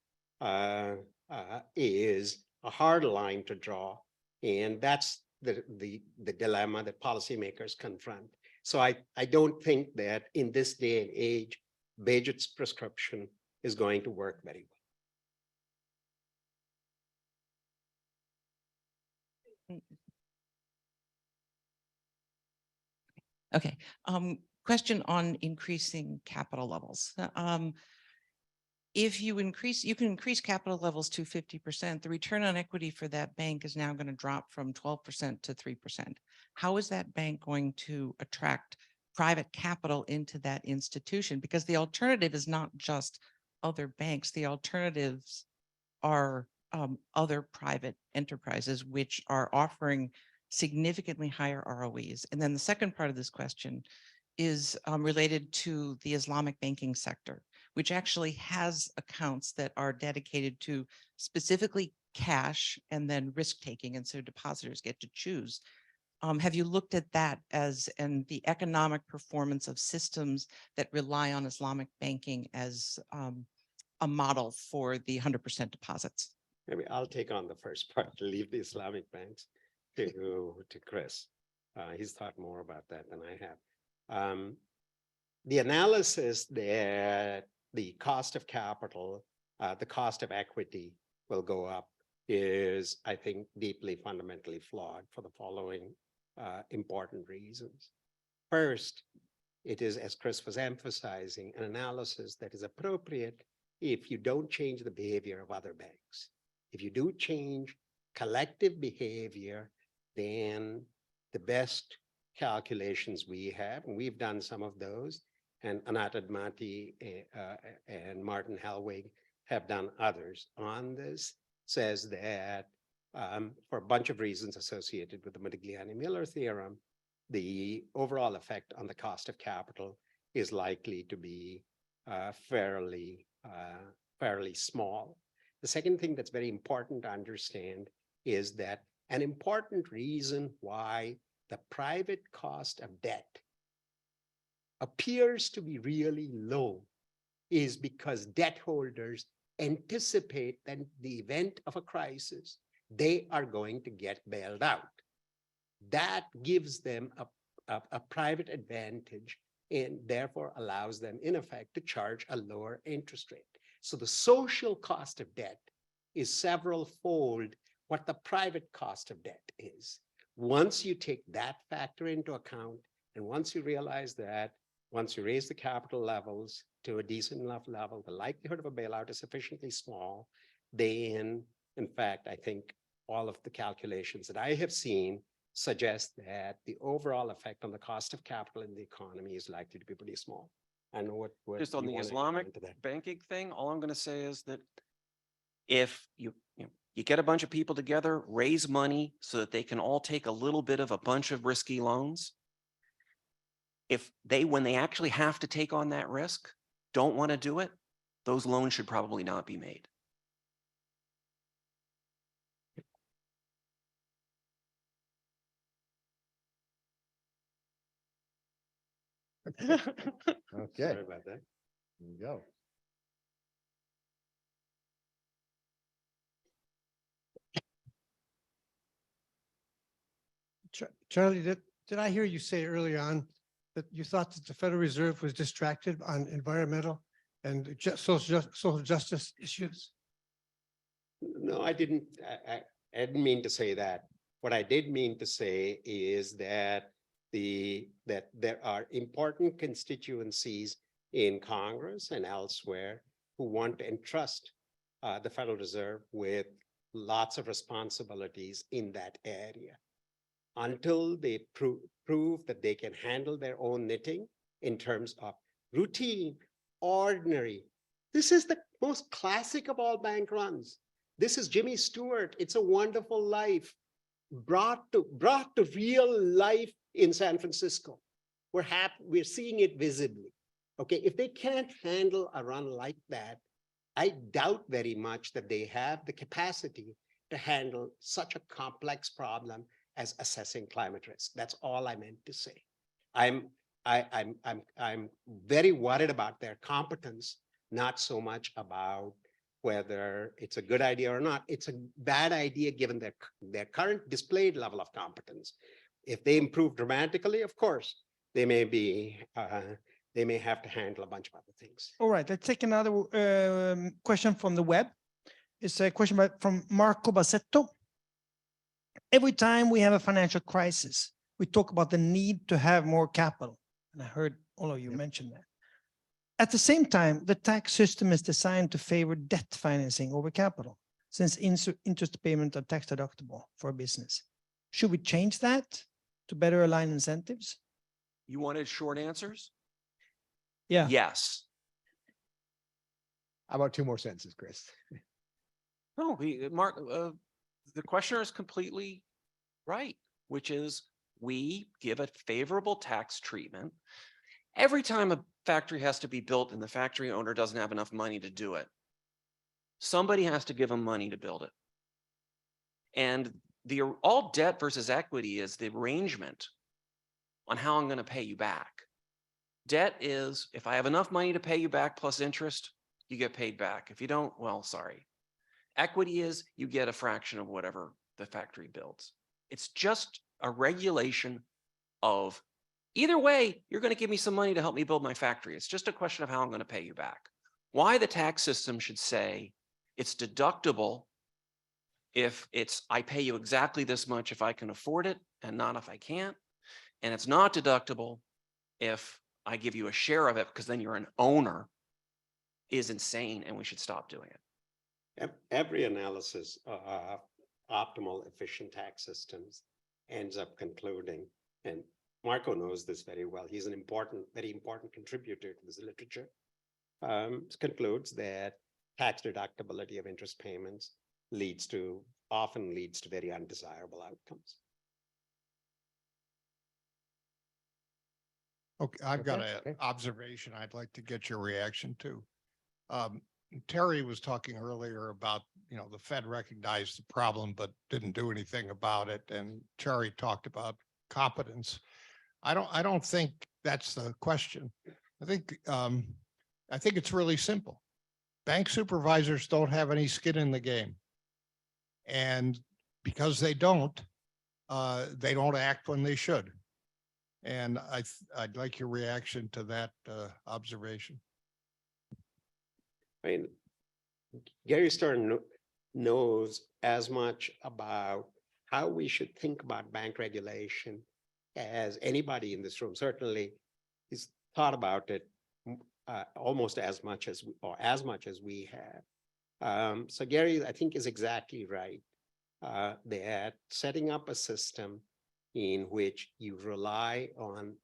is a hard line to draw, and that's the dilemma that policymakers confront. So I don't think that in this day and age, Badgett's prescription is going to work very well. Okay. Question on increasing capital levels. If you can increase capital levels to 50%, the return on equity for that bank is now going to drop from 12% to 3%. How is that bank going to attract private capital into that institution? Because the alternative is not just other banks. The alternatives are other private enterprises, which are offering significantly higher ROEs. And then the second part of this question is related to the Islamic banking sector, which actually has accounts that are dedicated to specifically cash and then risk taking. And so depositors get to choose. Have you looked at that and the economic performance of systems that rely on Islamic banking as a model for the 100% deposits? Maybe I'll take on the first part, leave the Islamic banks to Chris. He's thought more about that than I have. The analysis that the cost of capital, the cost of equity will go up is, I think, deeply fundamentally flawed for the following important reasons. First, it is, as Chris was emphasizing, an analysis that is appropriate if you don't change the behavior of other banks. If you do change collective behavior, then the best calculations we have, and we've done some of those, and Anat Admati and Martin Hellwig have done others on this, says that for a bunch of reasons associated with the Modigliani-Miller theorem, the overall effect on the cost of capital is likely to be fairly small. The second thing that's very important to understand is that an important reason why the private cost of debt appears to be really low is because debt holders anticipate that in the event of a crisis, they are going to get bailed out. That gives them a private advantage and therefore allows them, in effect, to charge a lower interest rate. So the social cost of debt is several-fold what the private cost of debt is. Once you take that factor into account, and once you realize that once you raise the capital levels to a decent enough level, the likelihood of a bailout is sufficiently small, then, in fact, I think all of the calculations that I have seen suggest that the overall effect on the cost of capital in the economy is likely to be pretty small. I know what Just on you the wanna add Islamic to that. banking thing, all I'm gonna say is that if you get a bunch of people together, raise money so that they can all take a little bit of a bunch of risky loans. When they actually have to take on that risk, don't want to do it, those loans should probably not be made. Okay, Sorry about that. there you go. Charlie, did I hear you say early on that you thought that the Federal Reserve was distracted on environmental and social justice issues? No, I didn't. I didn't mean to say that. What I did mean to say is that there are important constituencies in Congress and elsewhere who want to entrust the Federal Reserve with lots of responsibilities in that area. Until they prove that they can handle their own knitting in terms of routine, ordinary. This is the most classic of all bank runs. This is Jimmy Stewart. It's a Wonderful Life brought to real life in San Francisco. We're seeing it visibly. Okay, if they can't handle a run like that, I doubt very much that they have the capacity to handle such a complex problem as assessing climate risk. That's all I meant to say. I'm very worried about their competence, not so much about whether it's a good idea or not. It's a bad idea given their current displayed level of competence. If they improve dramatically, of course, they may have to handle a bunch of other things. All right, let's take another question from the web. It's a question from Marco Bassetto. Every time we have a financial crisis, we talk about the need to have more capital. And I heard all of you mention that. At the same time, the tax system is designed to favor debt financing over capital, since interest payments are tax deductible for a business. Should we change that to better align incentives? You wanted short answers? Yeah. Yes. How about 2 more sentences, Chris? No, Mark, the questioner is completely right, which is we give a favorable tax treatment. Every time a factory has to be built and the factory owner doesn't have enough money to do it, somebody has to give them money to build it. And all debt versus equity is the arrangement on how I'm going to pay you back. Debt is if I have enough money to pay you back plus interest, you get paid back. If you don't, well, sorry. Equity is you get a fraction of whatever the factory builds. It's just a regulation of either way, you're going to give me some money to help me build my factory. It's just a question of how I'm going to pay you back. Why the tax system should say it's deductible if I pay you exactly this much if I can afford it and not if I can't. And it's not deductible if I give you a share of it because then you're an owner is insane and we should stop doing it. Every analysis of optimal efficient tax systems ends up concluding, and Marco knows this very well, he's an very important contributor to this literature, concludes that tax deductibility of interest payments often leads to very undesirable outcomes. Okay, I've got Okay, an observation I'd like to get your reaction to. Terry was talking earlier about, the Fed recognized the problem, but didn't do anything about it. And Chari talked about competence. I don't think that's the question. I think it's really simple. Bank supervisors don't have any skin in the game. And because they don't act when they should. And I'd like your reaction to that observation. I mean, Gary Stern knows as much about how we should think about bank regulation as anybody in this room. Certainly, he's thought about it almost as much as we have. So Gary, I think, is exactly right that setting up a system in which you rely on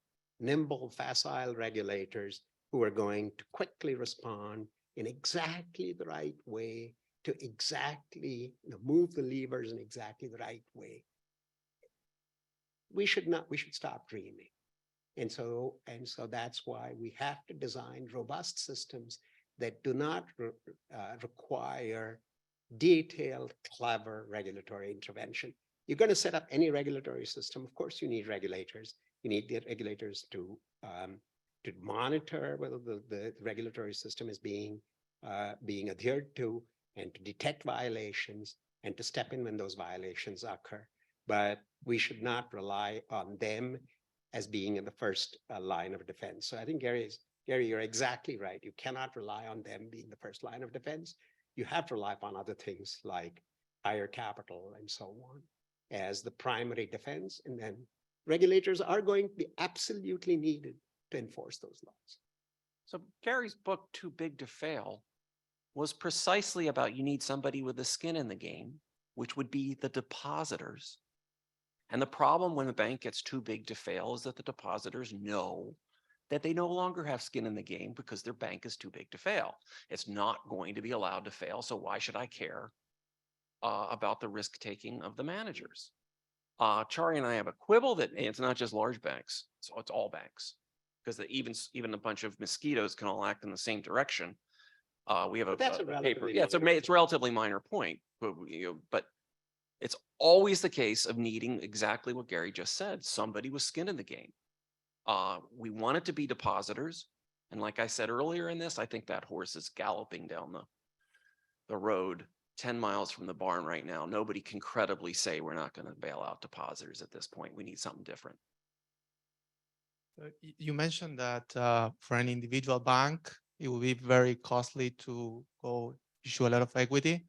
nimble, facile regulators who are going to quickly respond in exactly the right way to exactly move the levers in exactly the right way. We should stop dreaming. And so that's why we have to design robust systems that do not require detailed, clever regulatory intervention. You're going to set up any regulatory system. Of course, you need regulators. You need the regulators to monitor whether the regulatory system is being adhered to, and to detect violations and to step in when those violations occur. But we should not rely on them as being in the first line of defense. So I think Gary, you're exactly right. You cannot rely on them being the first line of defense. You have to rely upon other things like higher capital and so on as the primary defense. And then regulators are going to be absolutely needed to enforce those laws. So Gary's book, Too Big to Fail, was precisely about you need somebody with the skin in the game, which would be the depositors. And the problem when a bank gets too big to fail is that the depositors know that they no longer have skin in the game because their bank is too big to fail. It's not going to be allowed to fail, so why should I care about the risk taking of the managers? Chari and I have a quibble that it's not just large banks, so it's all banks, because even a bunch of mosquitoes can all act in the same direction. We have a paper. Yeah, it's a relatively minor point, but it's always the case of needing exactly what Gary just said. Somebody with skin in the game. We want it to be depositors, and like I said earlier in this, I think that horse is galloping down the road 10 miles from the barn right now. Nobody can credibly say we're not going to bail out depositors at this point. We need something different. You mentioned that for an individual bank, it would be very costly to go issue a lot of equity.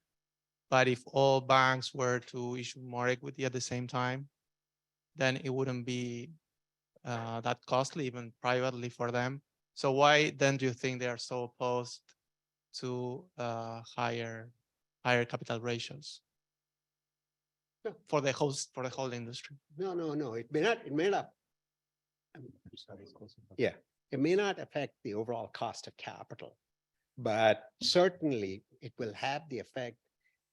But if all banks were to issue more equity at the same time, then it wouldn't be that costly, even privately for them. So why then do you think they are so opposed to higher capital ratios for the whole industry? No. It may not. Yeah, it may not affect the overall cost of capital, but certainly it will have the effect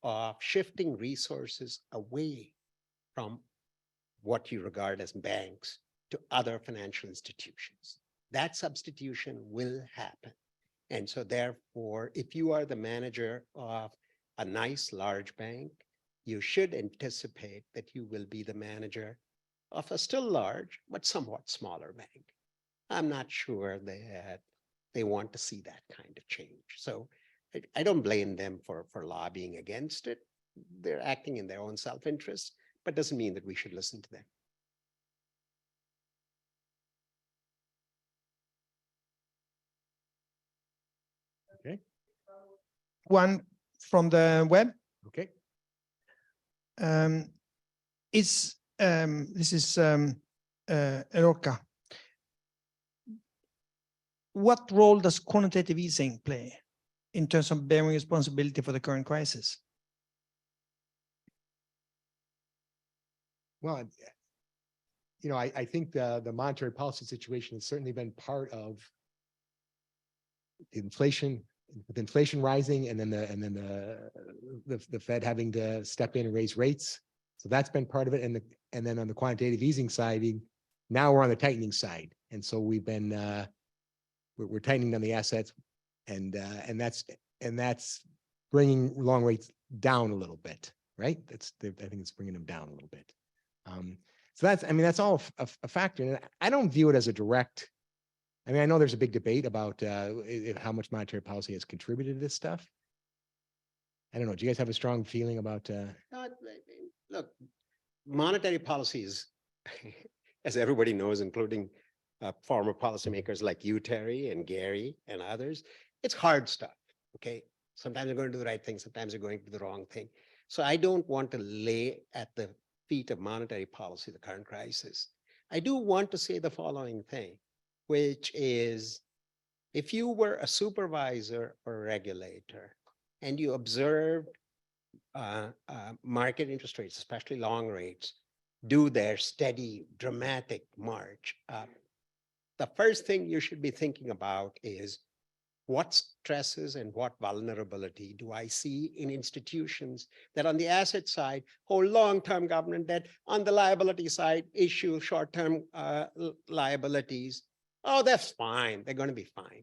of shifting resources away from what you regard as banks to other financial institutions. That substitution will happen. And so therefore, if you are the manager of a nice large bank, you should anticipate that you will be the manager of a still large, but somewhat smaller bank. I'm not sure that they want to see that kind of change. So I don't blame them for lobbying against it. They're acting in their own self-interest, but doesn't mean that we should listen to them. Okay, One from the web. okay. This is Eroka. What role does quantitative easing play in terms of bearing responsibility for the current crisis? Well, you know, I think the monetary policy situation has certainly been part of inflation, with inflation rising, and then the Fed having to step in and raise rates. So that's been part of it. And then on the quantitative easing side, now we're on the tightening side. And so we've been we're tightening on the assets, and that's bringing long rates down a little bit, right? I think it's bringing them down a little bit. So that's all a factor. And I don't view it as a direct. I mean, I know there's a big debate about how much monetary policy has contributed to this stuff. I don't know. Do you guys have a strong feeling about? Look, monetary policies, as everybody knows, including former policymakers like you, Terry, and Gary, and others, it's hard stuff. Okay, sometimes you're going to do the right thing, sometimes you're going to do the wrong thing. So I don't want to lay at the feet of monetary policy the current crisis. I do want to say the following thing, which is, if you were a supervisor or regulator and you observed market interest rates, especially long rates, do their steady, dramatic march up, the first thing you should be thinking about is, what stresses and what vulnerability do I see in institutions that on the asset side hold long-term government debt, on the liability side issue short-term liabilities? Oh, that's fine. They're going to be fine.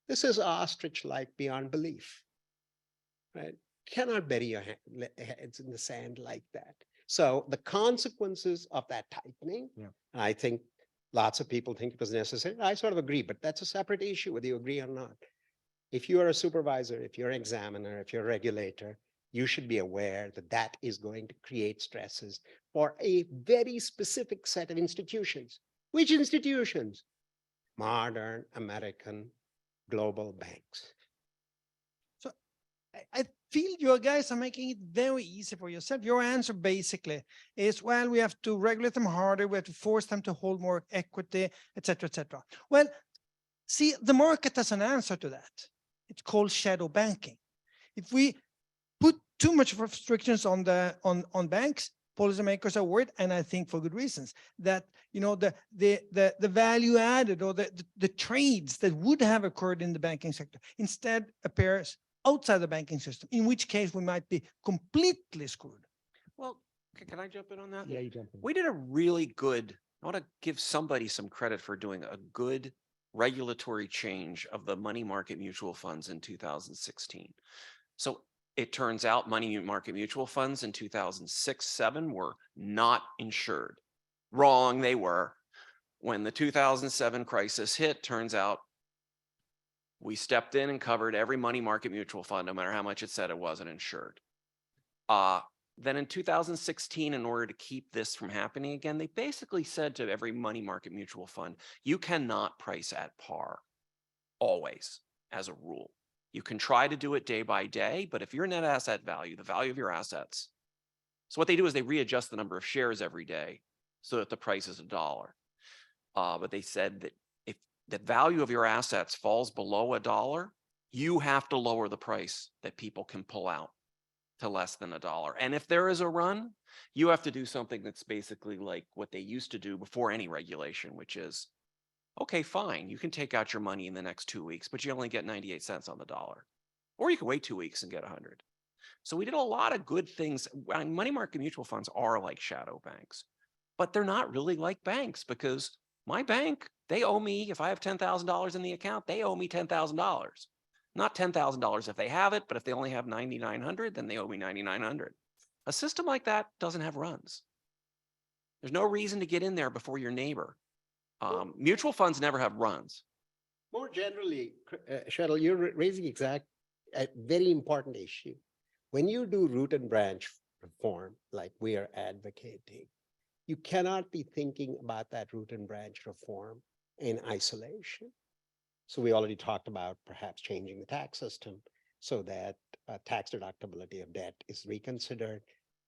This is ostrich-like beyond belief, right? Cannot bury your heads in the sand like that. So the consequences of that tightening, I think lots of people think it was necessary. I sort of agree, but that's a separate issue, whether you agree or not. If you are a supervisor, if you're an examiner, if you're a regulator, you should be aware that that is going to create stresses for a very specific set of institutions. Which institutions? Modern American global banks. So I feel you guys are making it very easy for yourself. Your answer basically is, well, we have to regulate them harder. We have to force them to hold more equity, et cetera, et cetera. Well, see, the market has an answer to that. It's called shadow banking. If we put too much restrictions on banks, policymakers are worried, and I think for good reasons, that the value added or the trades that would have occurred in the banking sector instead appears outside the banking system, in which case we might be completely screwed. Well, can I jump in on that? Yeah, you jump in. We did a really good, I want to give somebody some credit for doing a good regulatory change of the money market mutual funds in 2016. So it turns out money market mutual funds in 2006-07 were not insured. Wrong, they were. When the 2007 crisis hit, turns out we stepped in and covered every money market mutual fund, no matter how much it said it wasn't insured. Then in 2016, in order to keep this from happening again, they basically said to every money market mutual fund, you cannot price at par, always, as a rule. You can try to do it day by day, but if your net asset value, the value of your assets, so what they do is they readjust the number of shares every day so that the price is $1. But they said that if the value of your assets falls below $1, you have to lower the price that people can pull out to less than $1. And if there is a run, you have to do something that's basically like what they used to do before any regulation, which is, okay, fine, you can take out your money in the next 2 weeks, but you only get 98 cents on the dollar. Or you can wait 2 weeks and get 100. So we did a lot of good things. Money market mutual funds are like shadow banks, but they're not really like banks, because my bank, they owe me, if I have $10,000 in the account, they owe me $10,000. Not $10,000 if they have it, but if they only have $9,900, then they owe me $9,900. A system like that doesn't have runs. There's no reason to get in there before your neighbor. Mutual funds never have runs. More generally, Cheryl, you're raising a very important issue. When you do root and branch reform, like we are advocating, you cannot be thinking about that root and branch reform in isolation. So we already talked about perhaps changing the tax system so that tax deductibility of debt is reconsidered.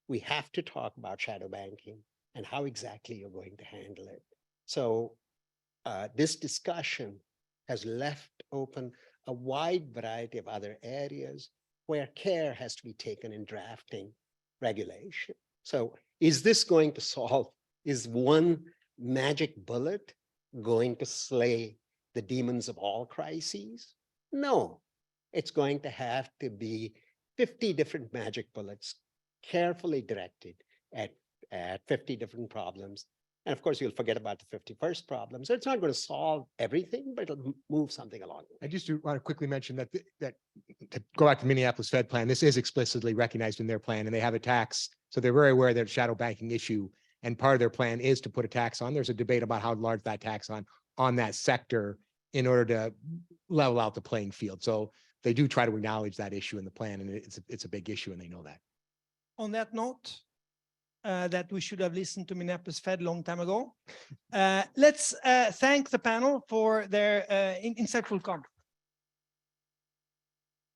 We have to talk about shadow banking and how exactly you're going to handle it. So this discussion has left open a wide variety of other areas where care has to be taken in drafting regulation. So is this going to solve, is one magic bullet going to slay the demons of all crises? No, it's going to have to be 50 different magic bullets carefully directed at 50 different problems. And of course, you'll forget about the 51st problem. So it's not going to solve everything, but it'll move something along. I just want to quickly mention that, to go back to the Minneapolis Fed plan, this is explicitly recognized in their plan, and they have a tax. So they're very aware of their shadow banking issue. And part of their plan is to put a tax on. There's a debate about how large that tax on that sector in order to level out the playing field. So they do try to acknowledge that issue in the plan, and it's a big issue, and they know that. On that note, that we should have listened to Minneapolis Fed long time ago. Let's thank the panel for their insightful comments.